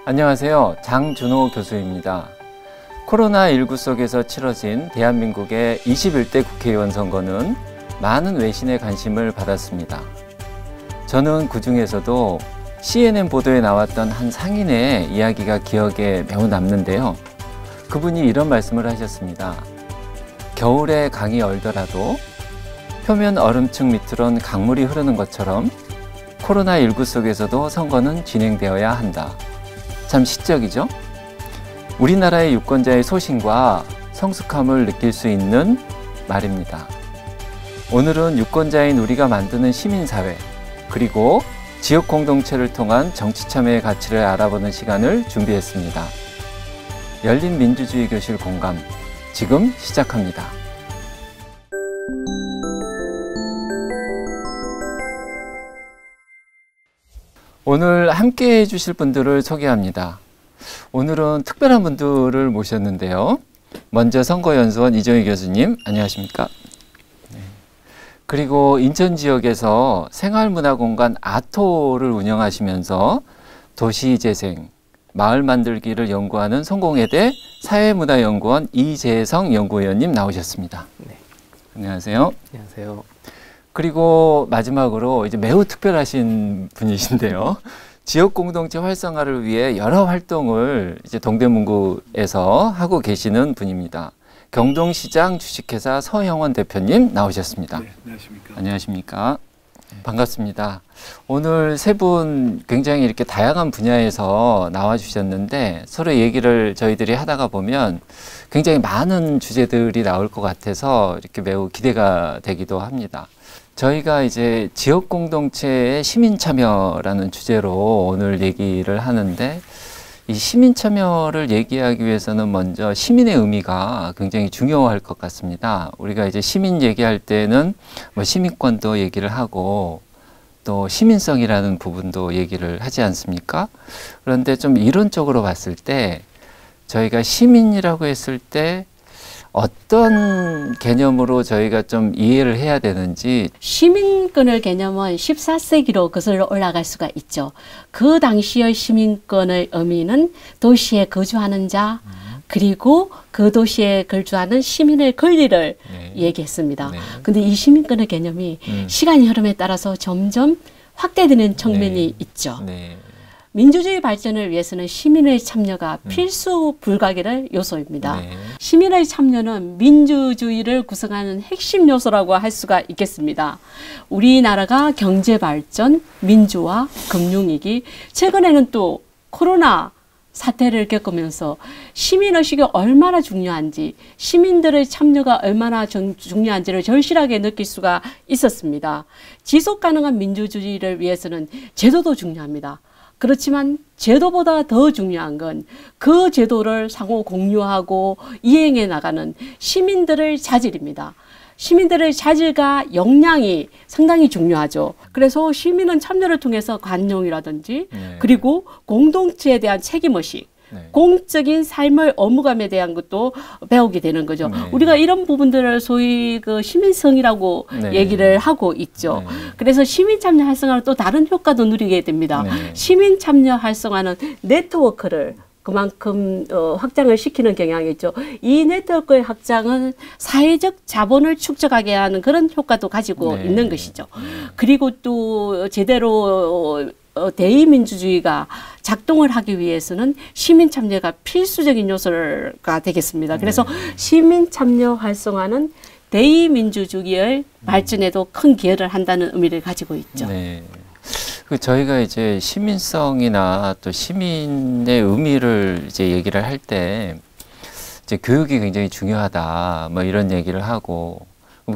안녕하세요. 장준호 교수입니다. 코로나19 속에서 치러진 대한민국의 21대 국회의원 선거는 많은 외신의 관심을 받았습니다. 저는 그 중에서도 CNN 보도에 나왔던 한 상인의 이야기가 기억에 매우 남는데요. 그분이 이런 말씀을 하셨습니다. 겨울에 강이 얼더라도 표면 얼음층 밑으론 강물이 흐르는 것처럼 코로나19 속에서도 선거는 진행되어야 한다. 참 시적이죠? 우리나라의 유권자의 소신과 성숙함을 느낄 수 있는 말입니다. 오늘은 유권자인 우리가 만드는 시민사회, 그리고 지역 공동체를 통한 정치 참여의 가치를 알아보는 시간을 준비했습니다. 열린 민주주의 교실 공감, 지금 시작합니다. 오늘 함께 해주실 분들을 소개합니다. 오늘은 특별한 분들을 모셨는데요. 먼저 선거연수원 이정희 교수님, 안녕하십니까? 네. 그리고 인천 지역에서 생활문화공간 아토를 운영하시면서 도시재생, 마을 만들기를 연구하는 성공회대 사회문화연구원 이재성 연구위원님 나오셨습니다. 네. 안녕하세요. 안녕하세요. 그리고 마지막으로 이제 매우 특별하신 분이신데요. 지역 공동체 활성화를 위해 여러 활동을 이제 동대문구에서 하고 계시는 분입니다. 경동시장 주식회사 서형원 대표님 나오셨습니다. 네, 안녕하십니까. 안녕하십니까. 반갑습니다. 오늘 세 분 굉장히 이렇게 다양한 분야에서 나와 주셨는데 서로 얘기를 저희들이 하다가 보면 굉장히 많은 주제들이 나올 것 같아서 이렇게 매우 기대가 되기도 합니다. 저희가 이제 지역 공동체의 시민 참여라는 주제로 오늘 얘기를 하는데, 이 시민 참여를 얘기하기 위해서는 먼저 시민의 의미가 굉장히 중요할 것 같습니다. 우리가 이제 시민 얘기할 때는 뭐 시민권도 얘기를 하고 또 시민성이라는 부분도 얘기를 하지 않습니까? 그런데 좀 이론적으로 봤을 때 저희가 시민이라고 했을 때 어떤 개념으로 저희가 좀 이해를 해야 되는지. 시민권의 개념은 14세기로 거슬러 올라갈 수가 있죠. 그 당시의 시민권의 의미는 도시에 거주하는 자, 그리고 그 도시에 거주하는 시민의 권리를 얘기했습니다. 근데 이 시민권의 개념이 시간의 흐름에 따라서 점점 확대되는 측면이 있죠. 민주주의 발전을 위해서는 시민의 참여가 필수 불가결의 요소입니다. 시민의 참여는 민주주의를 구성하는 핵심 요소라고 할 수가 있겠습니다. 우리나라가 경제 발전, 민주화, 금융위기, 최근에는 또 코로나 사태를 겪으면서 시민의식이 얼마나 중요한지, 시민들의 참여가 얼마나 중요한지를 절실하게 느낄 수가 있었습니다. 지속 가능한 민주주의를 위해서는 제도도 중요합니다. 그렇지만 제도보다 더 중요한 건 그 제도를 상호 공유하고 이행해 나가는 시민들의 자질입니다. 시민들의 자질과 역량이 상당히 중요하죠. 그래서 시민은 참여를 통해서 관용이라든지 그리고 공동체에 대한 책임의식, 공적인 삶의 의무감에 대한 것도 배우게 되는 거죠. 우리가 이런 부분들을 소위 그 시민성이라고 얘기를 하고 있죠. 그래서 시민 참여 활성화는 또 다른 효과도 누리게 됩니다. 시민 참여 활성화는 네트워크를 그만큼 확장을 시키는 경향이 있죠. 이 네트워크의 확장은 사회적 자본을 축적하게 하는 그런 효과도 가지고 있는 것이죠. 그리고 또 제대로 대의민주주의가 작동을 하기 위해서는 시민 참여가 필수적인 요소가 되겠습니다. 그래서 시민 참여 활성화는 대의민주주의의 발전에도 큰 기여를 한다는 의미를 가지고 있죠. 저희가 이제 시민성이나 또 시민의 의미를 이제 얘기를 할 때 이제 교육이 굉장히 중요하다, 뭐 이런 얘기를 하고,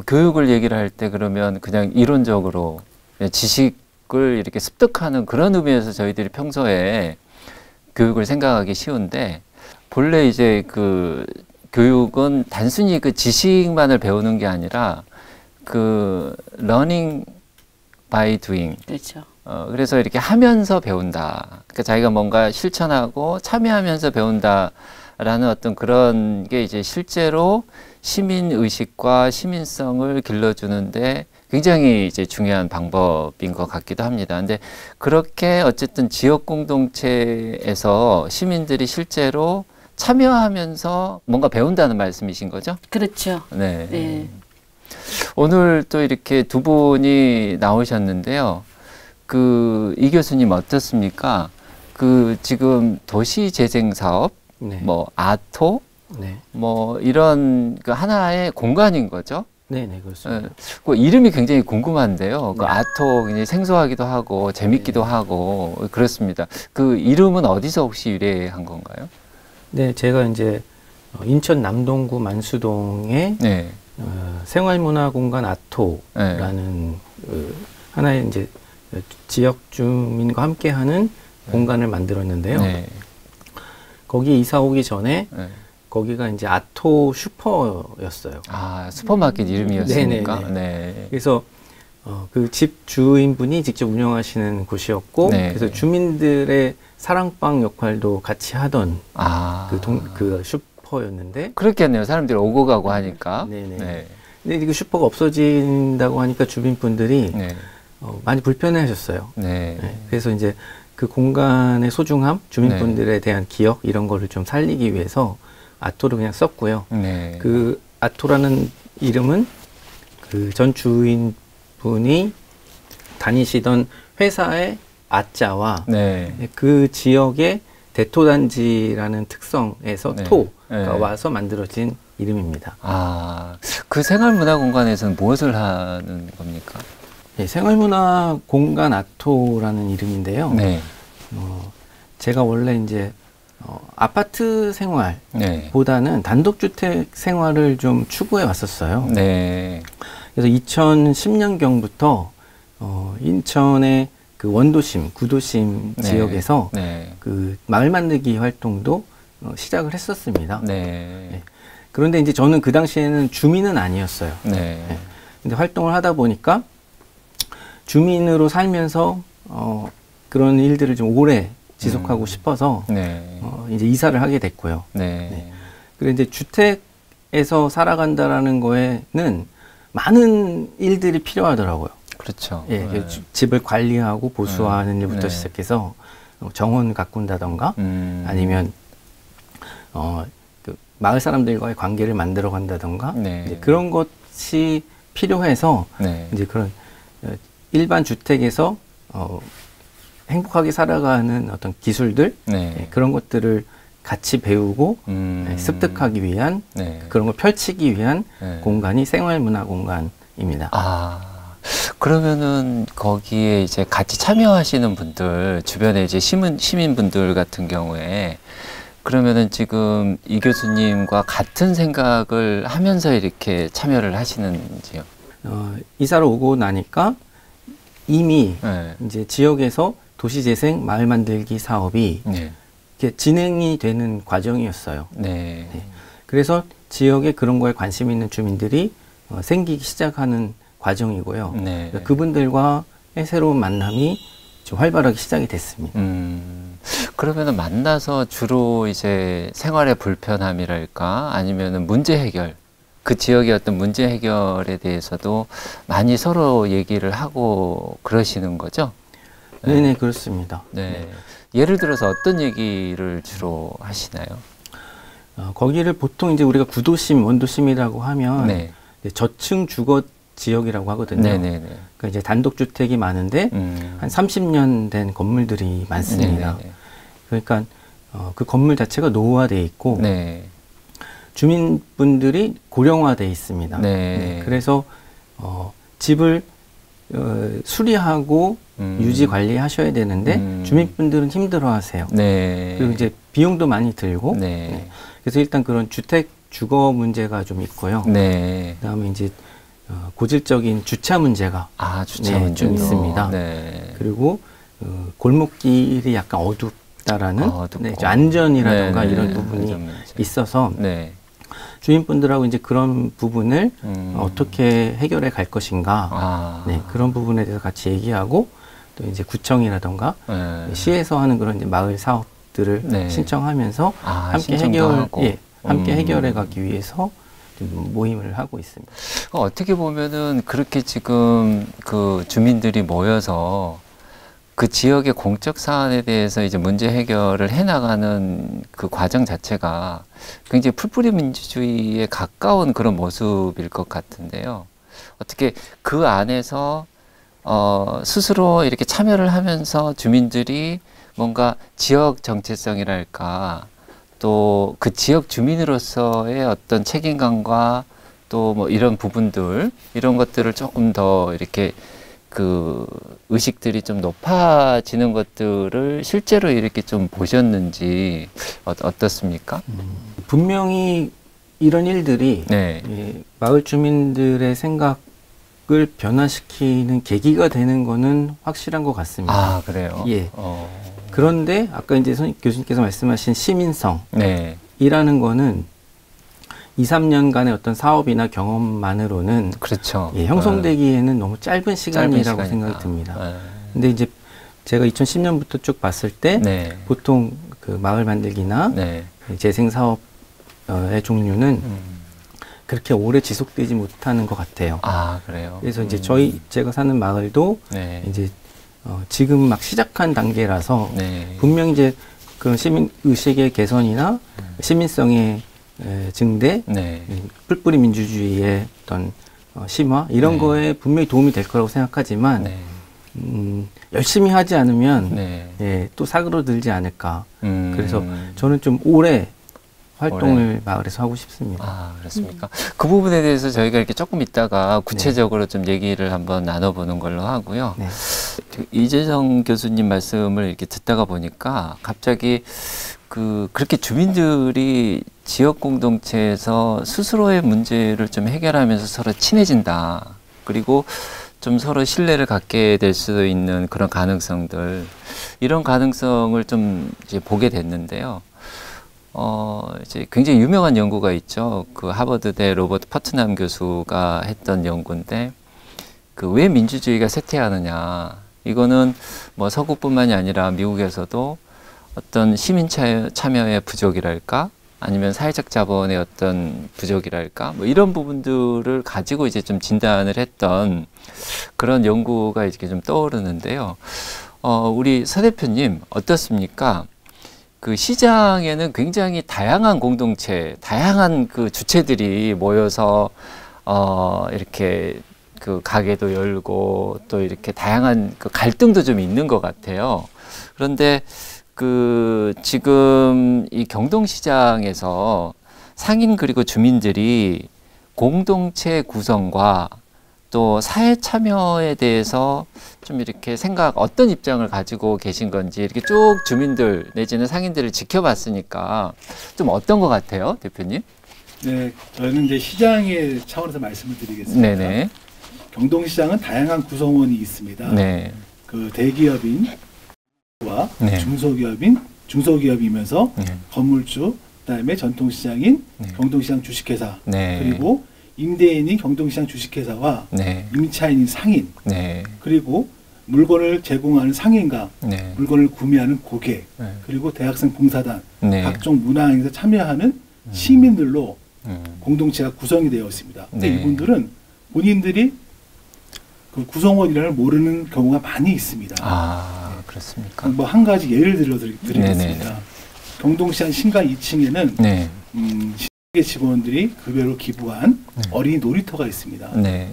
교육을 얘기를 할 때 그러면 그냥 이론적으로 그냥 지식을 이렇게 습득하는 그런 의미에서 저희들이 평소에 교육을 생각하기 쉬운데, 본래 이제 그 교육은 단순히 그 지식만을 배우는 게 아니라 그 learning by doing. 그렇죠. 그래서 이렇게 하면서 배운다. 그러니까 자기가 뭔가 실천하고 참여하면서 배운다 라는 어떤 그런 게 이제 실제로 시민 의식과 시민성을 길러주는데 굉장히 이제 중요한 방법인 것 같기도 합니다. 근데 그렇게 어쨌든 지역 공동체에서 시민들이 실제로 참여하면서 뭔가 배운다는 말씀이신 거죠? 그렇죠. 네. 네. 오늘 또 이렇게 두 분이 나오셨는데요. 이 교수님 어떻습니까? 지금 도시재생 사업, 네. 뭐 아토, 네. 뭐 이런 하나의 공간인 거죠. 네, 네, 그렇습니다. 그 이름이 굉장히 궁금한데요. 네. 아토 굉장히 생소하기도 하고 재밌기도 하고 그렇습니다. 그 이름은 어디서 혹시 유래한 건가요? 네, 제가 이제 인천 남동구 만수동에 네. 생활문화공간 아토라는 하나의 이제 지역 주민과 함께하는 공간을 만들었는데요. 네. 거기 이사 오기 전에 네. 거기가 이제 아토 슈퍼였어요. 아, 슈퍼마켓 이름이었습니까? 네네네. 네. 그래서 그 집 주인분이 직접 운영하시는 곳이었고, 네. 그래서 주민들의 사랑방 역할도 같이 하던 아. 그 슈퍼였는데. 그렇겠네요. 사람들이 오고 가고 하니까. 네네. 네. 근데 그 슈퍼가 없어진다고 하니까 주민분들이 네. 많이 불편해 하셨어요. 네. 네. 그래서 이제 그 공간의 소중함, 주민분들에 대한 기억, 이런 거를 좀 살리기 위해서 아토를 그냥 썼고요. 네. 그 아토라는 이름은 그 전 주인분이 다니시던 회사의 아자와 네. 그 지역의 대토단지라는 특성에서 네. 토가 네. 와서 만들어진 이름입니다. 아, 그 생활문화공간에서는 무엇을 하는 겁니까? 네, 생활문화 공간 아토라는 이름인데요. 네. 제가 원래 이제 아파트 네. 생활보다는 단독주택 생활을 좀 추구해 왔었어요. 네. 그래서 2010년경부터 인천의 그 원도심, 구도심 네. 지역에서 네. 그 마을 만들기 활동도 시작을 했었습니다. 네. 그런데 이제 저는 그 당시에는 주민은 아니었어요. 네. 근데 활동을 하다 보니까 주민으로 살면서 그런 일들을 좀 오래 지속하고 싶어서 네. 이제 이사를 하게 됐고요. 네. 네. 그리고 이제 주택에서 살아간다라는 거에는 많은 일들이 필요하더라고요. 그렇죠. 예, 네. 집을 관리하고 보수하는 일부터 네. 시작해서 정원 가꾼다던가 아니면 그 마을 사람들과의 관계를 만들어 간다던가 네. 이제 그런 것이 필요해서 네. 이제 그런 일반 주택에서 행복하게 살아가는 어떤 기술들 네. 예, 그런 것들을 같이 배우고 습득하기 위한 네. 그런 걸 펼치기 위한 네. 공간이 생활문화 공간입니다. 아, 그러면은 거기에 이제 같이 참여하시는 분들, 주변에 이제 시민분들 같은 경우에 그러면은 지금 이 교수님과 같은 생각을 하면서 이렇게 참여를 하시는지요? 이사를 오고 나니까 이미 네. 이제 지역에서 도시재생 마을 만들기 사업이 네. 이렇게 진행이 되는 과정이었어요. 네. 네. 그래서 지역에 그런 거에 관심 있는 주민들이 생기기 시작하는 과정이고요. 네. 그분들과의 새로운 만남이 좀 활발하게 시작이 됐습니다. 그러면은 만나서 주로 이제 생활의 불편함이랄까 아니면은 문제 해결, 그 지역의 어떤 문제 해결에 대해서도 많이 서로 얘기를 하고 그러시는 거죠? 네, 네, 그렇습니다. 네. 예를 들어서 어떤 얘기를 주로 하시나요? 거기를 보통 이제 우리가 구도심, 원도심이라고 하면 네. 저층 주거 지역이라고 하거든요. 네네네. 그러니까 이제 단독주택이 많은데 한 30년 된 건물들이 많습니다. 네네네. 그러니까 그 건물 자체가 노후화되어 있고 네. 주민분들이 고령화되어 있습니다. 네. 네, 그래서 집을 수리하고 유지 관리하셔야 되는데 주민분들은 힘들어하세요. 네. 그리고 이제 비용도 많이 들고 네. 네. 그래서 일단 그런 주택 주거 문제가 좀 있고요. 네. 그다음에 이제 고질적인 주차 문제가 주차 네, 문제도 좀 있습니다. 네. 그리고 골목길이 약간 어둡다라는 어둡고. 네, 안전이라든가 네, 이런 네. 부분이 안전 문제. 있어서 네. 주민분들하고 이제 그런 부분을 어떻게 해결해 갈 것인가 네, 그런 부분에 대해서 같이 얘기하고 또 이제 구청이라든가 네. 시에서 하는 그런 이제 마을 사업 것들을 네. 신청하면서 함께 신청도 함께 해결해 가기 위해서 모임을 하고 있습니다. 어떻게 보면은 그렇게 지금 그 주민들이 모여서 그 지역의 공적 사안에 대해서 이제 문제 해결을 해나가는 그 과정 자체가 굉장히 풀뿌리 민주주의에 가까운 그런 모습일 것 같은데요. 어떻게 그 안에서 스스로 이렇게 참여를 하면서 주민들이 뭔가 지역 정체성이랄까 또 그 지역 주민으로서의 어떤 책임감과 또 뭐 이런 부분들 이런 것들을 조금 더 이렇게 그 의식들이 좀 높아지는 것들을 실제로 이렇게 좀 보셨는지 어떻습니까? 분명히 이런 일들이 네. 마을 주민들의 생각을 변화시키는 계기가 되는 거는 확실한 것 같습니다. 아, 그래요? 예. 그런데 아까 이제 교수님께서 말씀하신 시민성이라는 네. 거는 2, 3년간의 어떤 사업이나 경험만으로는 그렇죠. 형성되기에는 너무 짧은 시간이라고 짧은 생각이 듭니다. 네. 근데 이제 제가 2010년부터 쭉 봤을 때 네. 보통 그 마을 만들기나 네. 재생 사업의 종류는 그렇게 오래 지속되지 못하는 것 같아요. 아, 그래요? 그래서 이제 제가 사는 마을도 네. 이제 지금 막 시작한 단계라서 네. 분명히 이제 그 시민 의식의 개선이나 시민성의 증대, 네. 풀뿌리 민주주의의 어떤 심화 이런 네. 거에 분명히 도움이 될 거라고 생각하지만 네. 열심히 하지 않으면 네. 또 사그러들지 않을까. 그래서 저는 좀 오래 활동을 마을에서 하고 싶습니다. 아, 그렇습니까? 그 부분에 대해서 저희가 이렇게 조금 있다가 구체적으로 좀 얘기를 한번 나눠보는 걸로 하고요. 네. 이재정 교수님 말씀을 이렇게 듣다가 보니까 갑자기 그렇게 주민들이 지역 공동체에서 스스로의 문제를 좀 해결하면서 서로 친해진다. 그리고 좀 서로 신뢰를 갖게 될 수도 있는 그런 가능성들, 이런 가능성을 좀 이제 보게 됐는데요. 이제 굉장히 유명한 연구가 있죠. 그 하버드대 로버트 퍼트남 교수가 했던 연구인데, 그 왜 민주주의가 쇠퇴하느냐. 이거는 뭐 서구뿐만이 아니라 미국에서도 어떤 시민 참여의 부족이랄까? 아니면 사회적 자본의 어떤 부족이랄까? 뭐 이런 부분들을 가지고 이제 좀 진단을 했던 그런 연구가 이렇게 좀 떠오르는데요. 우리 서 대표님 어떻습니까? 그 시장에는 굉장히 다양한 공동체, 다양한 그 주체들이 모여서 이렇게 그 가게도 열고 또 이렇게 다양한 그 갈등도 좀 있는 것 같아요. 그런데 그 지금 이 경동시장에서 상인 그리고 주민들이 공동체 구성과 또 사회 참여에 대해서 좀 이렇게 어떤 입장을 가지고 계신 건지 이렇게 쭉 주민들 내지는 상인들을 지켜봤으니까 좀 어떤 것 같아요, 대표님? 네, 저는 이제 시장의 차원에서 말씀을 드리겠습니다. 네네. 경동시장은 다양한 구성원이 있습니다. 네. 그 대기업인 와 네. 중소기업이면서 네. 건물주, 그다음에 전통시장인 네. 경동시장 주식회사, 네. 그리고 임대인인 경동시장 주식회사와 네. 임차인인 상인, 네. 그리고 물건을 제공하는 상인과 네. 물건을 구매하는 고객, 네. 그리고 대학생 봉사단, 네. 각종 문화행사에 참여하는 시민들로 공동체가 구성이 되어 있습니다. 근데 네. 이분들은 본인들이 그 구성원이라는 모르는 경우가 많이 있습니다. 아, 그렇습니까? 뭐 한 가지 예를 들어 드리겠습니다. 네네. 경동시장 신가 2층에는 네. 시장의 직원들이 급여로 기부한 네. 어린이 놀이터가 있습니다. 네.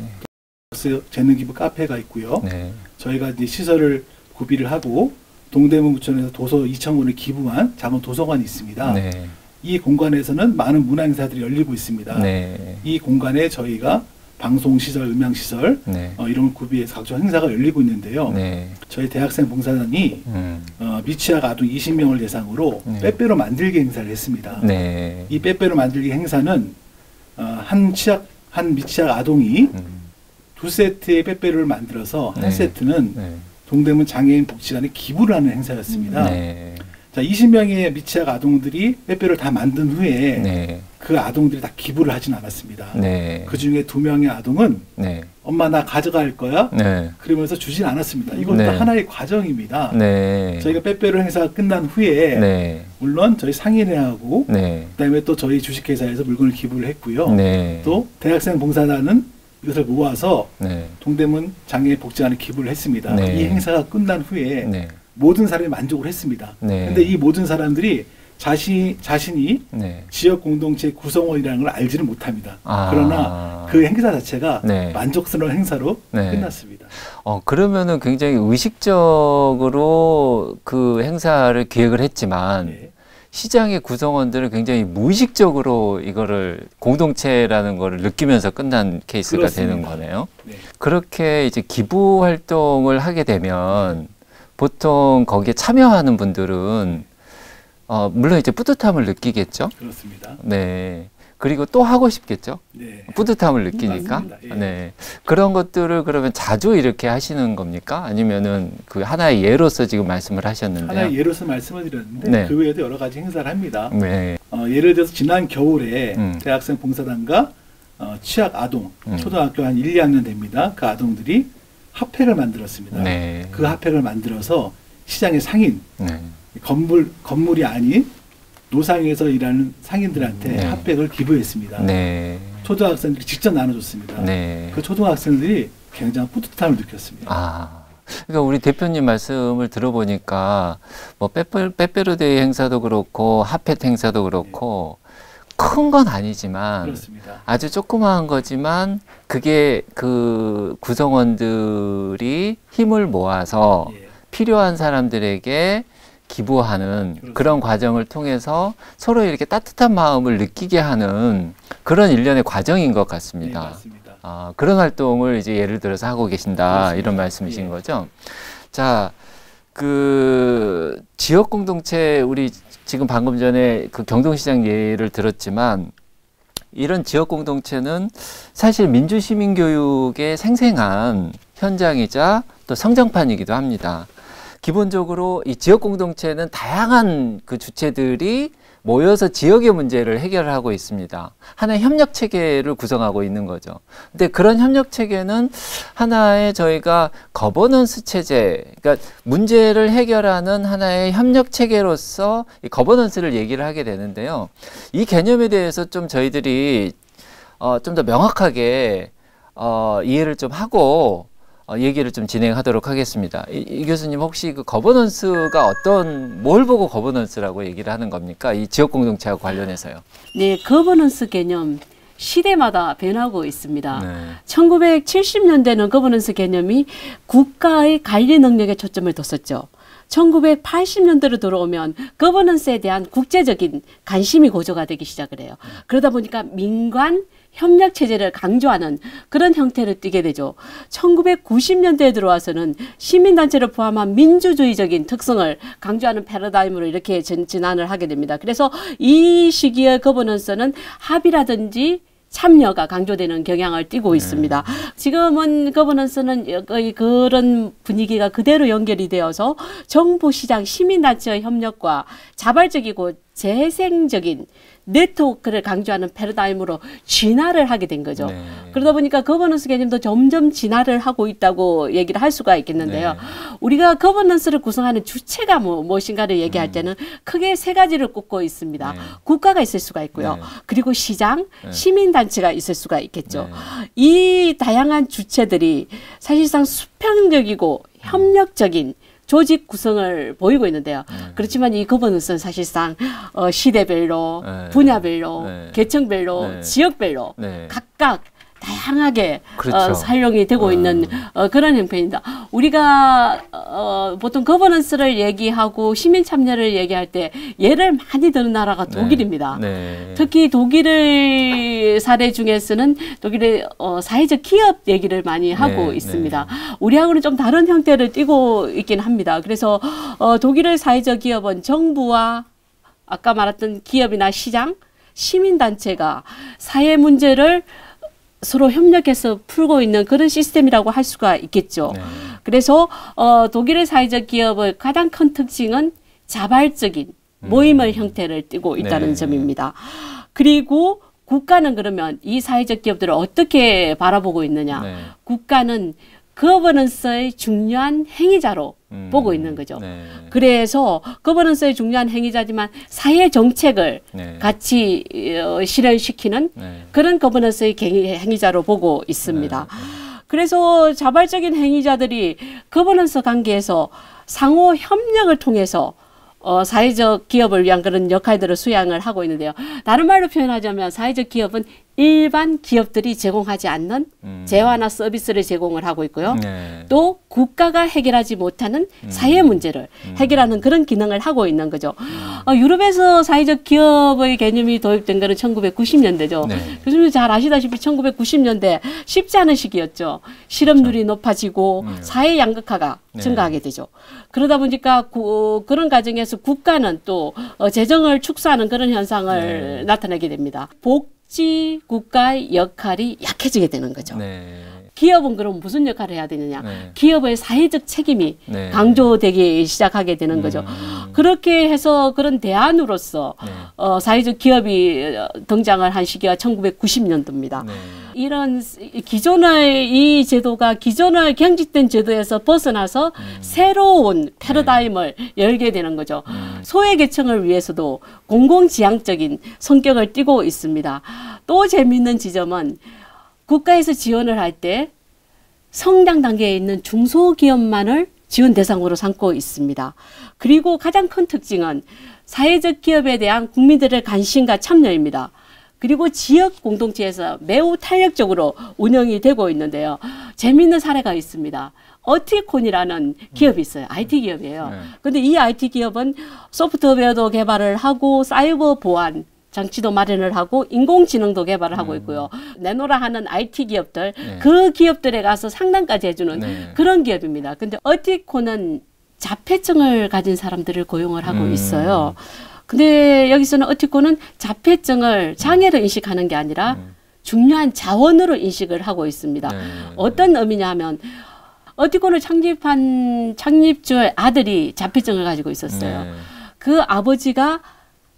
재능 기부 카페가 있고요. 네. 저희가 이제 시설을 구비를 하고 동대문 구청에서 도서 2,000권을 기부한 작은 도서관이 있습니다. 네. 이 공간에서는 많은 문화 행사들이 열리고 있습니다. 네. 이 공간에 저희가 방송시설, 음향시설 네. 이런 걸 구비해서 각종 행사가 열리고 있는데요. 네. 저희 대학생 봉사단이 미취학 아동 20명을 대상으로 네. 빼빼로 만들기 행사를 했습니다. 네. 이 빼빼로 만들기 행사는 한 미취학 아동이 두 세트의 빼빼로를 만들어서 한 네. 세트는 네. 동대문 장애인 복지관에 기부를 하는 행사였습니다. 네. 자, 20명의 미취학 아동들이 빼빼를 다 만든 후에 네. 그 아동들이 다 기부를 하진 않았습니다. 네. 그 중에 2명의 아동은 네. 엄마 나 가져갈 거야. 네. 그러면서 주진 않았습니다. 이것도 네. 하나의 과정입니다. 네. 저희가 빼빼로 행사가 끝난 후에 네. 물론 저희 상인회하고 네. 그다음에 또 저희 주식회사에서 물건을 기부를 했고요. 네. 또 대학생 봉사단은 이것을 모아서 네. 동대문 장애복지관에 기부를 했습니다. 네. 이 행사가 끝난 후에 네. 모든 사람이 만족을 했습니다. 네. 근데 이 모든 사람들이 자신이 네. 지역 공동체 구성원이라는 걸 알지는 못합니다. 아. 그러나 그 행사 자체가 네. 만족스러운 행사로 네. 끝났습니다. 그러면은 굉장히 의식적으로 그 행사를 기획을 했지만 네. 시장의 구성원들은 굉장히 무의식적으로 이거를 공동체라는 거를 느끼면서 끝난 케이스가 그렇습니다. 되는 거네요. 네. 그렇게 이제 기부 활동을 하게 되면 보통 거기에 참여하는 분들은 물론 이제 뿌듯함을 느끼겠죠. 그렇습니다. 네. 그리고 또 하고 싶겠죠. 네. 뿌듯함을 느끼니까. 맞습니다. 예. 네. 그런 것들을 그러면 자주 이렇게 하시는 겁니까? 아니면은 그 하나의 예로서 지금 말씀을 하셨는데요. 하나의 예로서 말씀을 드렸는데 네. 그 외에도 여러 가지 행사를 합니다. 네. 예를 들어서 지난 겨울에 대학생 대학생 봉사단과 취학 아동, 초등학교 한 1, 2학년 됩니다. 그 아동들이 핫팩을 만들었습니다. 네. 그 핫팩을 만들어서 시장의 상인, 네. 건물이 아닌 노상에서 일하는 상인들한테 네. 핫팩을 기부했습니다. 네. 초등학생들이 직접 나눠줬습니다. 네. 그 초등학생들이 굉장히 뿌듯함을 느꼈습니다. 아. 그러니까 우리 대표님 말씀을 들어보니까 뭐 빼빼로데이 행사도 그렇고 핫팩 행사도 그렇고 큰 건 아니지만 그렇습니다. 아주 조그마한 거지만 그게 그 구성원들이 힘을 모아서 예. 필요한 사람들에게 기부하는 그렇습니다. 그런 과정을 통해서 서로 이렇게 따뜻한 마음을 느끼게 하는 그런 일련의 과정인 것 네, 같습니다. 맞습니다. 그런 활동을 이제 예를 들어서 하고 계신다 그렇습니다. 이런 말씀이신 예. 거죠. 자, 그 지역 공동체 우리 지금 방금 전에 그 경동시장 예를 들었지만 이런 지역 공동체는 사실 민주시민 교육의 생생한 현장이자 또 성장판이기도 합니다. 기본적으로 이 지역 공동체는 다양한 그 주체들이 모여서 지역의 문제를 해결하고 있습니다. 하나의 협력 체계를 구성하고 있는 거죠. 근데 그런 협력 체계는 하나의 저희가 거버넌스 체제, 그러니까 문제를 해결하는 하나의 협력 체계로서 이 거버넌스를 얘기를 하게 되는데요. 이 개념에 대해서 좀 저희들이 좀 더 명확하게 이해를 좀 하고 얘기를 좀 진행하도록 하겠습니다. 이 교수님 혹시 그 거버넌스가 뭘 보고 거버넌스라고 얘기를 하는 겁니까? 이 지역 공동체하고 관련해서요. 네, 거버넌스 개념 시대마다 변하고 있습니다. 네. 1970년대는 거버넌스 개념이 국가의 관리 능력에 초점을 뒀었죠. 1980년대로 들어오면 거버넌스에 대한 국제적인 관심이 고조가 되기 시작을 해요. 그러다 보니까 민관 협력 체제를 강조하는 그런 형태를 띠게 되죠. 1990년대에 들어와서는 시민단체를 포함한 민주주의적인 특성을 강조하는 패러다임으로 이렇게 진안을 하게 됩니다. 그래서 이 시기에 거버넌스는 합의라든지 참여가 강조되는 경향을 띠고 있습니다. 지금은 거버넌스는 거의 그런 분위기가 그대로 연결이 되어서 정부, 시장, 시민단체의 협력과 자발적이고 재생적인 네트워크를 강조하는 패러다임으로 진화를 하게 된 거죠. 네. 그러다 보니까 거버넌스 개념도 점점 진화를 하고 있다고 얘기를 할 수가 있겠는데요. 네. 우리가 거버넌스를 구성하는 주체가 무엇인가를 얘기할 때는 크게 세 가지를 꼽고 있습니다. 네. 국가가 있을 수가 있고요. 네. 그리고 시장, 네. 시민단체가 있을 수가 있겠죠. 네. 이 다양한 주체들이 사실상 수평적이고 협력적인 조직 구성을 보이고 있는데요. 그렇지만 이 거버넌스는 사실상 시대별로, 네. 분야별로, 네. 계층별로, 네. 지역별로 네. 각각 다양하게 그렇죠. 사용이 되고 있는 그런 형편입니다. 우리가 보통 거버넌스를 얘기하고 시민 참여를 얘기할 때 예를 많이 드는 나라가 독일입니다. 네. 특히 독일의 사례 중에서는 독일의 사회적 기업 얘기를 많이 하고 네, 있습니다. 우리하고는 좀 다른 형태를 띠고 있긴 합니다. 그래서 독일의 사회적 기업은 정부와 아까 말했던 기업이나 시장, 시민단체가 사회 문제를 서로 협력해서 풀고 있는 그런 시스템이라고 할 수가 있겠죠. 네. 그래서 독일의 사회적 기업의 가장 큰 특징은 자발적인 모임의 형태를 띠고 있다는 네. 점입니다. 그리고 국가는 그러면 이 사회적 기업들을 어떻게 바라보고 있느냐? 네. 국가는 거버넌스의 중요한 행위자로 보고 있는 거죠. 네. 그래서 거버넌스의 중요한 행위자지만 사회 정책을 네. 같이 실현시키는 네. 그런 거버넌스의 행위자로 보고 있습니다. 그래서 자발적인 행위자들이 거버넌스 관계에서 상호 협력을 통해서 사회적 기업을 위한 그런 역할들을 수행을 하고 있는데요. 다른 말로 표현하자면 사회적 기업은 일반 기업들이 제공하지 않는 재화나 서비스를 제공을 하고 있고요. 네. 또 국가가 해결하지 못하는 사회 문제를 해결하는 그런 기능을 하고 있는 거죠. 유럽에서 사회적 기업의 개념이 도입된 것은 1990년대죠. 네. 교수님 잘 아시다시피 1990년대 쉽지 않은 시기였죠. 실업률이 높아지고 사회 양극화가 네. 증가하게 되죠. 그러다 보니까 그런 과정에서 국가는 또 재정을 축소하는 그런 현상을 나타내게 됩니다. 복지 국가의 역할이 약해지게 되는 거죠. 네. 기업은 그럼 무슨 역할을 해야 되느냐? 네. 기업의 사회적 책임이 네. 강조되기 시작하게 되는 거죠. 그렇게 해서 그런 대안으로서 네. 사회적 기업이 등장을 한 시기가 1990년도입니다. 네. 이런 기존의 이 제도가 기존의 경직된 제도에서 벗어나서 새로운 패러다임을 열게 되는 거죠. 소외계층을 위해서도 공공지향적인 성격을 띠고 있습니다. 또 재미있는 지점은 국가에서 지원을 할 때 성장 단계에 있는 중소기업만을 지원 대상으로 삼고 있습니다. 그리고 가장 큰 특징은 사회적 기업에 대한 국민들의 관심과 참여입니다. 그리고 지역 공동체에서 매우 탄력적으로 운영이 되고 있는데요. 재미있는 사례가 있습니다. 어티콘이라는 기업이 있어요. IT 기업이에요. 근데 이 IT 기업은 소프트웨어도 개발을 하고 사이버 보안 장치도 마련을 하고 인공지능도 개발을 하고 있고요. 내노라 하는 IT 기업들, 그 기업들에 가서 상담까지 해주는 그런 기업입니다. 근데 어티콘은 자폐증을 가진 사람들을 고용을 하고 있어요. 근데 여기서는 어티콘은 자폐증을 장애로 인식하는 게 아니라 중요한 자원으로 인식을 하고 있습니다. 어떤 의미냐 하면 어티콘을 창립한 창립주의 아들이 자폐증을 가지고 있었어요. 그 아버지가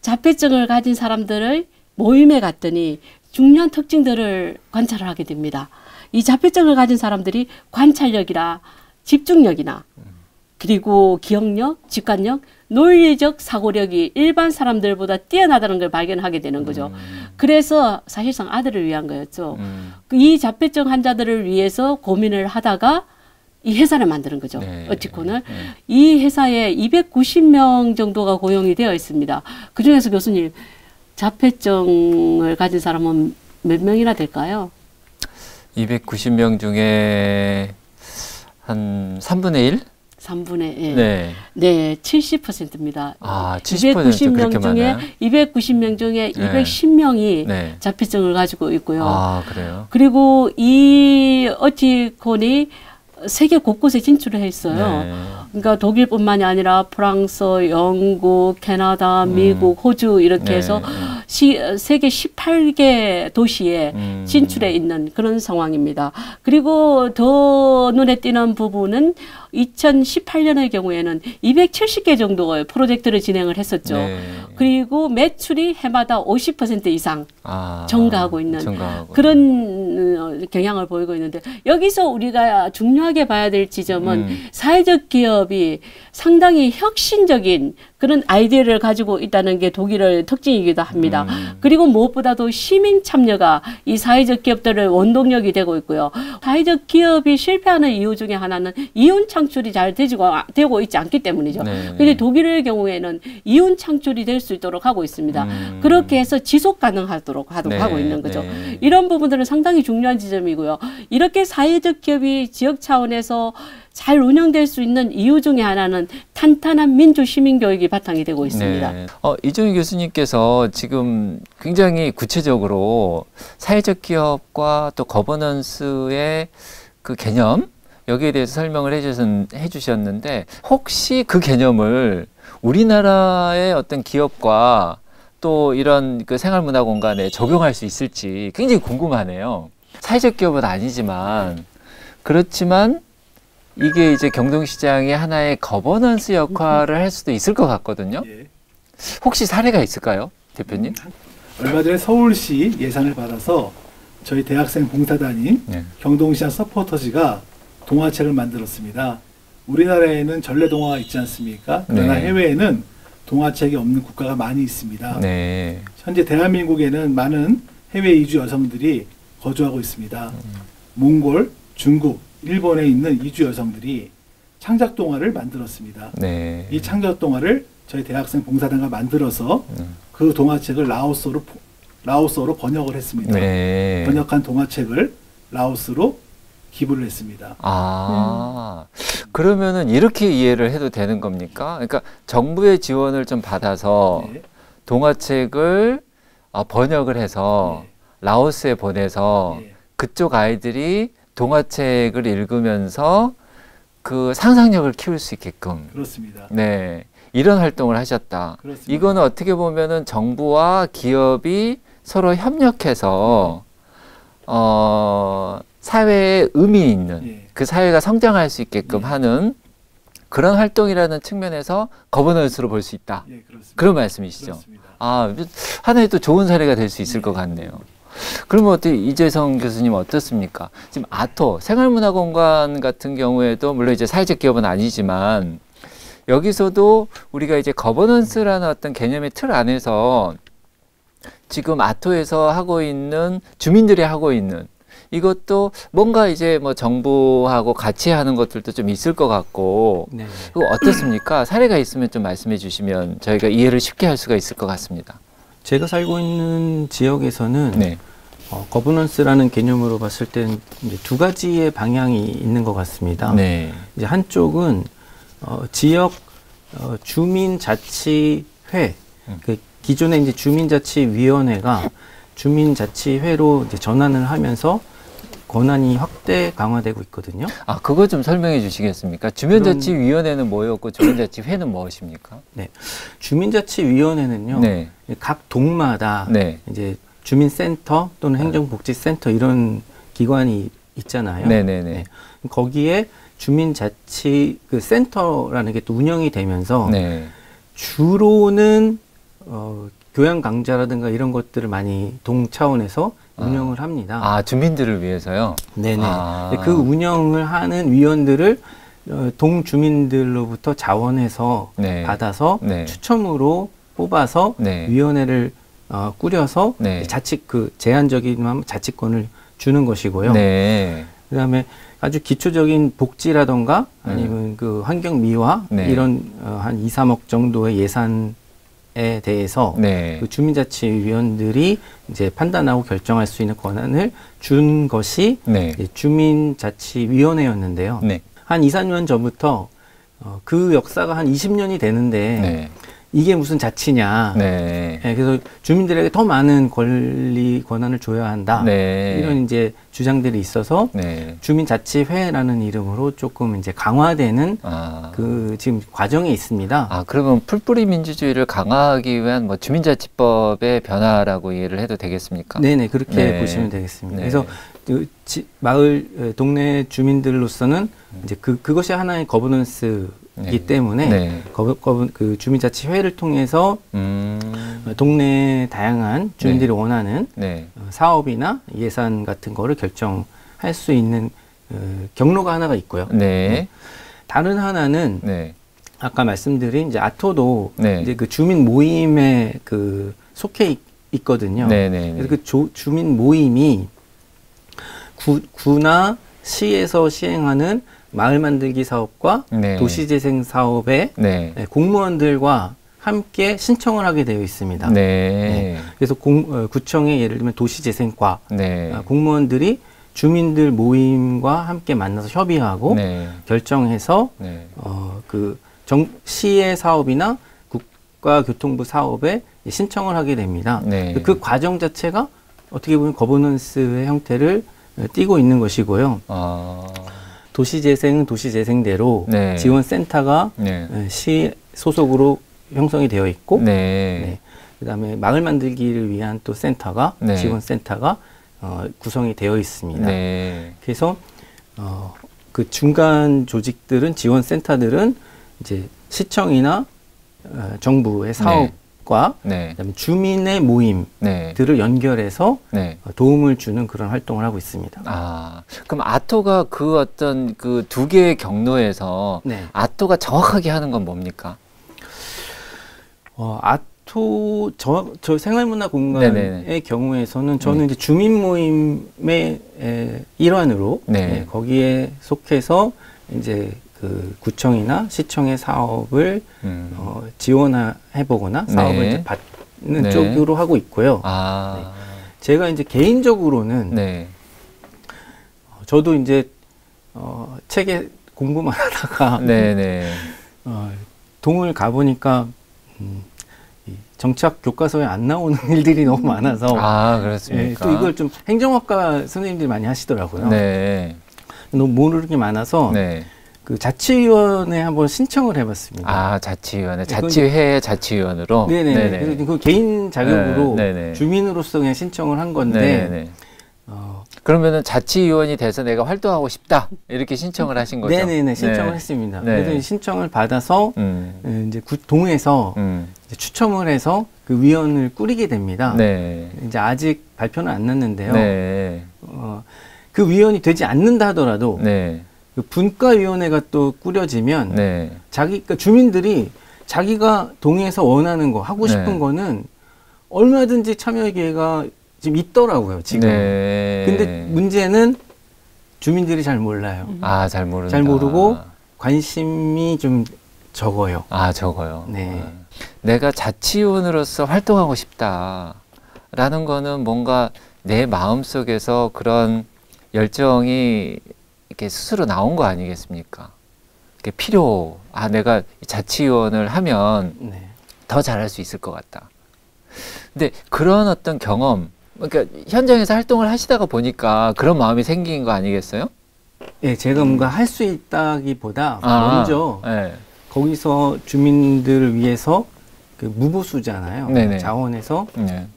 자폐증을 가진 사람들을 모임에 갔더니 중요한 특징들을 관찰을 하게 됩니다. 이 자폐증을 가진 사람들이 관찰력이나 집중력이나 그리고 기억력, 직관력, 논리적 사고력이 일반 사람들보다 뛰어나다는 걸 발견하게 되는 거죠. 그래서 사실상 아들을 위한 거였죠. 이 자폐증 환자들을 위해서 고민을 하다가 이 회사를 만드는 거죠. 어티콘을. 이 회사에 290명 정도가 고용이 되어 있습니다. 그중에서 교수님, 자폐증을 가진 사람은 몇 명이나 될까요? 290명 중에 한 3분의 1? 3분의 1. 네. 네, 70%입니다. 아, 70% 그렇게 많아요? 290명 중에 210명이 네. 자폐증을 가지고 있고요. 아, 그래요? 그리고 이 어티콘이 세계 곳곳에 진출을 했어요. 네. 그러니까 독일뿐만이 아니라 프랑스, 영국, 캐나다, 미국, 호주 이렇게 해서 세계 18개 도시에 진출해 있는 그런 상황입니다. 그리고 더 눈에 띄는 부분은 2018년의 경우에는 270개 정도의 프로젝트를 진행을 했었죠. 네. 그리고 매출이 해마다 50% 이상 증가하고 있는 증가하고. 그런 경향을 보이고 있는데, 여기서 우리가 중요하게 봐야 될 지점은 사회적 기업이 상당히 혁신적인 그런 아이디어를 가지고 있다는 게 독일의 특징이기도 합니다. 그리고 무엇보다도 시민 참여가 이 사회적 기업들의 원동력이 되고 있고요. 사회적 기업이 실패하는 이유 중에 하나는 이윤 창출이 잘 되고 있지 않기 때문이죠. 그런데 독일의 경우에는 이윤 창출이 될 수 있도록 하고 있습니다. 그렇게 해서 지속 가능하도록 하고 있는 거죠. 이런 부분들은 상당히 중요한 지점이고요. 이렇게 사회적 기업이 지역 차원에서 잘 운영될 수 있는 이유 중에 하나는 탄탄한 민주 시민 교육이 바탕이 되고 있습니다. 네. 이종희 교수님께서 지금 굉장히 구체적으로 사회적 기업과 또 거버넌스의 그 개념, 여기에 대해서 설명을 해주셨는데, 혹시 그 개념을 우리나라의 어떤 기업과 또 이런 그 생활문화 공간에 적용할 수 있을지 굉장히 궁금하네요. 사회적 기업은 아니지만, 그렇지만 이게 이제 경동시장이 하나의 거버넌스 역할을 할 수도 있을 것 같거든요. 예. 혹시 사례가 있을까요, 대표님? 얼마 전에 서울시 예산을 받아서 저희 대학생 봉사단인 네. 경동시장 서포터즈가 동화책을 만들었습니다. 우리나라에는 전래동화가 있지 않습니까? 그러나 네. 해외에는 동화책이 없는 국가가 많이 있습니다. 네. 현재 대한민국에는 많은 해외 이주 여성들이 거주하고 있습니다. 몽골, 중국, 일본에 있는 이주 여성들이 창작 동화를 만들었습니다. 네. 이 창작 동화를 저희 대학생 봉사단과 만들어서 그 동화책을 라오스어로 번역을 했습니다. 네. 번역한 동화책을 라오스로 기부를 했습니다. 아, 그러면은 이렇게 이해를 해도 되는 겁니까? 그러니까 정부의 지원을 좀 받아서 네. 동화책을 번역을 해서 네. 라오스에 보내서 네. 그쪽 아이들이 동화책을 읽으면서 그 상상력을 키울 수 있게끔. 그렇습니다. 네. 이런 활동을 하셨다. 그렇습니다. 이거는 어떻게 보면은 정부와 기업이 서로 협력해서 사회에 의미 있는 예. 그 사회가 성장할 수 있게끔 예. 하는 그런 활동이라는 측면에서 거버넌스로 볼 수 있다. 예, 그렇습니다. 그런 말씀이시죠. 그렇습니다. 아, 하나의 또 좋은 사례가 될 수 있을 것 같네요. 그러면 어떻게 이재성 교수님 어떻습니까? 지금 아토 생활문화공간 같은 경우에도 물론 이제 사회적 기업은 아니지만 여기서도 우리가 이제 거버넌스라는 어떤 개념의 틀 안에서 지금 아토에서 하고 있는 주민들이 하고 있는 이것도 뭔가 이제 뭐 정부하고 같이 하는 것들도 좀 있을 것 같고 네. 그거 어떻습니까? 사례가 있으면 좀 말씀해 주시면 저희가 이해를 쉽게 할 수가 있을 것 같습니다. 제가 살고 있는 지역에서는 네. 거버넌스라는 개념으로 봤을 때는 이제 두 가지의 방향이 있는 것 같습니다. 네. 이제 한쪽은 지역 주민자치회, 그 기존에 이제 주민자치위원회가 주민자치회로 이제 전환을 하면서 권한이 확대 강화되고 있거든요. 아, 그거 좀 설명해 주시겠습니까? 주민자치위원회는 뭐였고 주민자치회는 무엇입니까? 네, 주민자치위원회는요, 네. 각 동마다 네. 이제 주민센터 또는 행정복지센터 이런 기관이 있잖아요. 네네네. 네. 거기에 주민자치 그 센터라는 게 또 운영이 되면서 네. 주로는 교양 강좌라든가 이런 것들을 많이 동 차원에서 운영을 합니다. 아, 주민들을 위해서요? 네네. 아. 그 운영을 하는 위원들을 동 주민들로부터 자원해서 네. 받아서 네. 추첨으로 뽑아서 네. 위원회를 꾸려서 네. 제한적인 자치권을 주는 것이고요. 네. 그다음에 아주 기초적인 복지라던가 아니면 그 환경 미화 네. 이런 한 2, 3억 정도의 예산에 대해서 네. 그 주민자치위원들이 이제 판단하고 결정할 수 있는 권한을 준 것이 네. 주민자치위원회였는데요. 네. 한 2, 3년 전부터 그 역사가 한 20년이 되는데 네. 이게 무슨 자치냐. 네. 그래서 주민들에게 더 많은 권한을 줘야 한다. 네. 이런 이제 주장들이 있어서 네. 주민자치회라는 이름으로 조금 이제 강화되는 그 지금 과정에 있습니다. 아, 그러면 풀뿌리 민주주의를 강화하기 위한 뭐 주민자치법의 변화라고 이해를 해도 되겠습니까? 네네, 그렇게 네. 보시면 되겠습니다. 네. 그래서 그 마을 동네 주민들로서는 이제 그것이 하나의 거버넌스이기 네. 때문에 네. 그 주민자치회를 통해서 동네 다양한 주민들이 네. 원하는 네. 사업이나 예산 같은 거를 결정할 수 있는 경로가 하나가 있고요. 네. 다른 하나는 네. 아까 말씀드린 이제 아토도 네. 이제 그 주민 모임에 그 속해 있거든요. 네. 네. 그래서 그 주민 모임이 구나 시에서 시행하는 마을 만들기 사업과 네. 도시재생 사업에 네. 공무원들과 함께 신청을 하게 되어 있습니다. 네. 그래서 구청의 예를 들면 도시재생과 네. 공무원들이 주민들 모임과 함께 만나서 협의하고 네. 결정해서 네. 시의 사업이나 국가교통부 사업에 신청을 하게 됩니다. 네. 그 과정 자체가 어떻게 보면 거버넌스의 형태를 띠고 있는 것이고요. 도시재생은 도시재생대로 네. 지원센터가 네. 시 소속으로 형성이 되어 있고, 네. 그다음에 마을 만들기를 위한 또 센터가 지원센터가 구성이 되어 있습니다. 네. 그래서 그 중간 조직들은 지원센터들은 이제 시청이나 정부의 사업과 네. 그다음에 주민의 모임들을 네. 연결해서 네. 도움을 주는 그런 활동을 하고 있습니다. 아, 그럼 아토가 그 어떤 그 두 개의 경로에서 네. 아토가 정확하게 하는 건 뭡니까? 아토 저 생활문화 공간의 네네. 경우에서는 저는 이제 주민 모임의 일환으로 네. 거기에 속해서 이제 그 구청이나 시청의 사업을 지원해보거나 사업을 네. 이제 받는 네. 쪽으로 하고 있고요. 아, 제가 이제 개인적으로는 네. 저도 이제 책에 공부만 하다가 네네. 동을 가보니까 이 정치학 교과서에 안 나오는 일들이 너무 많아서 아, 예, 그렇습니까? 또 이걸 좀 행정학과 선생님들이 많이 하시더라고요. 네. 너무 모르는 게 많아서 네. 그 자치위원회에 한번 신청을 해봤습니다. 아, 자치위원회, 그건 자치회 자치위원으로. 네네. 그래서 그 개인 자격으로 네네. 주민으로서 그냥 신청을 한 건데 네네. 그러면은 자치위원이 돼서 내가 활동하고 싶다 이렇게 신청을 하신 거죠? 네네네 신청을 네. 했습니다. 네. 그래서 신청을 받아서 이제 동에서 이제 추첨을 해서 그 위원을 꾸리게 됩니다. 네. 이제 아직 발표는 안 났는데요. 네. 그 위원이 되지 않는다 하더라도 네. 그 분과위원회가 또 꾸려지면 네. 그러니까 주민들이 자기가 동에서 원하는 거 하고 싶은 네. 거는 얼마든지 참여 기회가 지금 있더라고요, 지금. 네. 근데 문제는 주민들이 잘 몰라요. 아, 잘 모른다. 잘 모르고 관심이 좀 적어요. 아, 적어요. 네. 내가 자치위원으로서 활동하고 싶다라는 거는 뭔가 내 마음속에서 그런 열정이 이렇게 스스로 나온 거 아니겠습니까? 이게 내가 자치위원을 하면 네. 더 잘할 수 있을 것 같다. 근데 그런 어떤 경험, 그러니까 현장에서 활동을 하시다가 보니까 그런 마음이 생긴 거 아니겠어요? 예, 제가 뭔가 할 수 있다기보다 아, 먼저 네. 거기서 주민들을 위해서 그 무보수잖아요. 네네. 자원에서 네.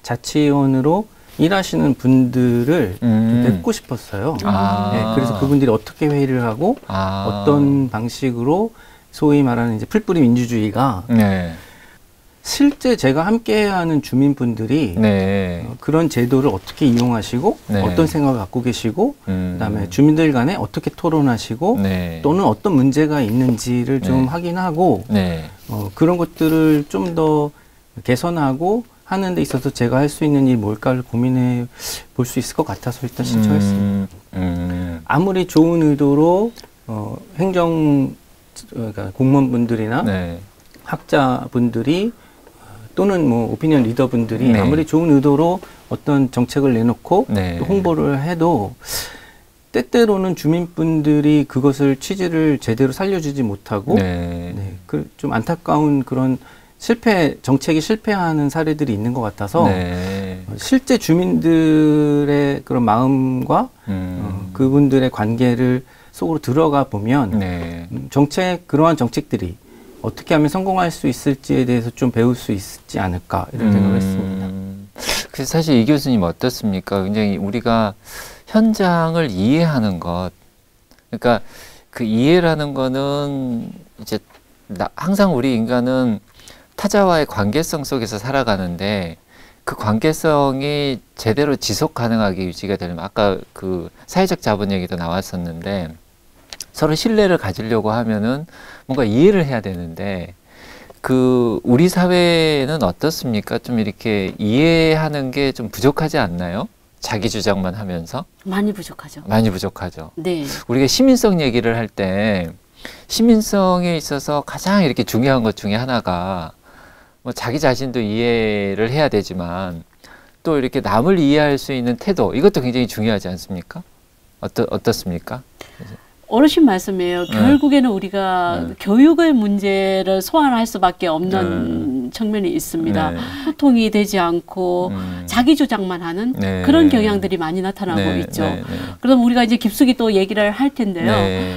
자치위원으로 일하시는 분들을 좀 뵙고 싶었어요. 아. 네, 그래서 그분들이 어떻게 회의를 하고 어떤 방식으로 소위 말하는 이제 풀뿌리 민주주의가 네. 실제 제가 함께하는 주민분들이 네. 그런 제도를 어떻게 이용하시고 네. 어떤 생각을 갖고 계시고 그다음에 주민들 간에 어떻게 토론하시고 네. 또는 어떤 문제가 있는지를 좀 네. 확인하고 네. 그런 것들을 좀 더 개선하고 하는 데 있어서 제가 할 수 있는 일이 뭘까를 고민해 볼 수 있을 것 같아서 일단 신청했습니다. 아무리 좋은 의도로 그러니까 공무원분들이나 네. 학자분들이 또는 뭐 오피니언 리더분들이 네. 아무리 좋은 의도로 어떤 정책을 내놓고 네. 또 홍보를 해도 때때로는 주민분들이 그것을 취지를 제대로 살려주지 못하고 네. 좀 안타까운 그런 정책이 실패하는 사례들이 있는 것 같아서 네. 실제 주민들의 그런 마음과 그분들의 관계를 속으로 들어가 보면 네. 그러한 정책들이 어떻게 하면 성공할 수 있을지에 대해서 좀 배울 수 있지 않을까 이런 생각을 했습니다. 그래서 사실 이 교수님 어떻습니까? 굉장히 우리가 현장을 이해하는 것, 그러니까 그 이해라는 거는 이제 항상 우리 인간은 타자와의 관계성 속에서 살아가는데 그 관계성이 제대로 지속 가능하게 유지가 되려면 아까 그 사회적 자본 얘기도 나왔었는데 서로 신뢰를 가지려고 하면은 뭔가 이해를 해야 되는데 우리 사회는 어떻습니까? 좀 이렇게 이해하는 게 좀 부족하지 않나요? 자기 주장만 하면서? 많이 부족하죠. 많이 부족하죠. 네. 우리가 시민성 얘기를 할 때 시민성에 있어서 가장 이렇게 중요한 것 중에 하나가 뭐 자기 자신도 이해를 해야 되지만 또 이렇게 남을 이해할 수 있는 태도 이것도 굉장히 중요하지 않습니까? 어떻습니까? 어르신 말씀이에요. 결국에는 우리가 교육의 문제를 소환할 수밖에 없는 측면이 있습니다. 네. 소통이 되지 않고 자기 주장만 하는 네. 그런 경향들이 많이 나타나고 네. 있죠. 네. 네. 그럼 우리가 이제 깊숙이 또 얘기를 할 텐데요. 네.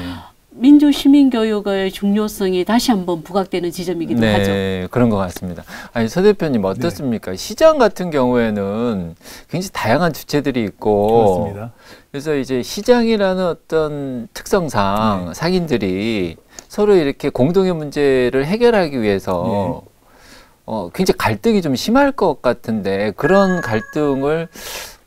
민주 시민 교육의 중요성이 다시 한번 부각되는 지점이기도 네, 하죠. 그런 것 같습니다. 아니, 서 대표님 어떻습니까? 네. 시장 같은 경우에는 굉장히 다양한 주체들이 있고, 그렇습니다. 그래서 이제 시장이라는 어떤 특성상 상인들이 서로 이렇게 공동의 문제를 해결하기 위해서 굉장히 갈등이 좀 심할 것 같은데, 그런 갈등을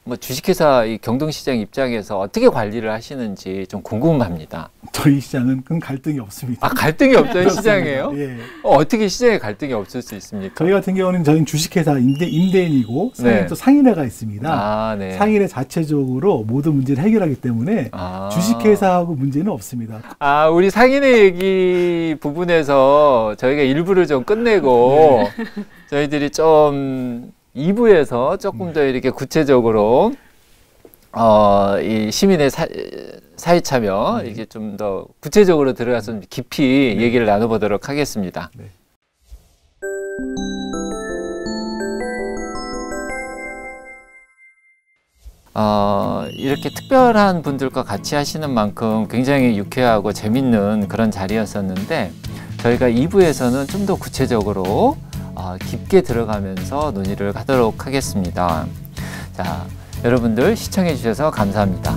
뭐 주식회사 이 경동시장 입장에서 어떻게 관리를 하시는지 좀 궁금합니다. 저희 시장은 그런 갈등이 없습니다. 아, 갈등이 없던 시장이에요? 예. 어떻게 시장에 갈등이 없을 수 있습니까? 저희 같은 경우는 저희는 주식회사 임대인이고 네. 또 상인회가 있습니다. 아, 네. 상인회 자체적으로 모든 문제를 해결하기 때문에 아. 주식회사하고 문제는 없습니다. 아, 우리 상인의 얘기 부분에서 저희가 일부를 좀 끝내고 저희들이 좀 2부에서 조금 더 이렇게 구체적으로 이 시민의 사회 참여 이게 좀 더 구체적으로 들어가서 좀 깊이 얘기를 나눠보도록 하겠습니다. 네. 이렇게 특별한 분들과 같이 하시는 만큼 굉장히 유쾌하고 재밌는 그런 자리였었는데 저희가 2부에서는 좀 더 구체적으로 깊게 들어가면서 논의를 하도록 하겠습니다. 자, 여러분들 시청해 주셔서 감사합니다.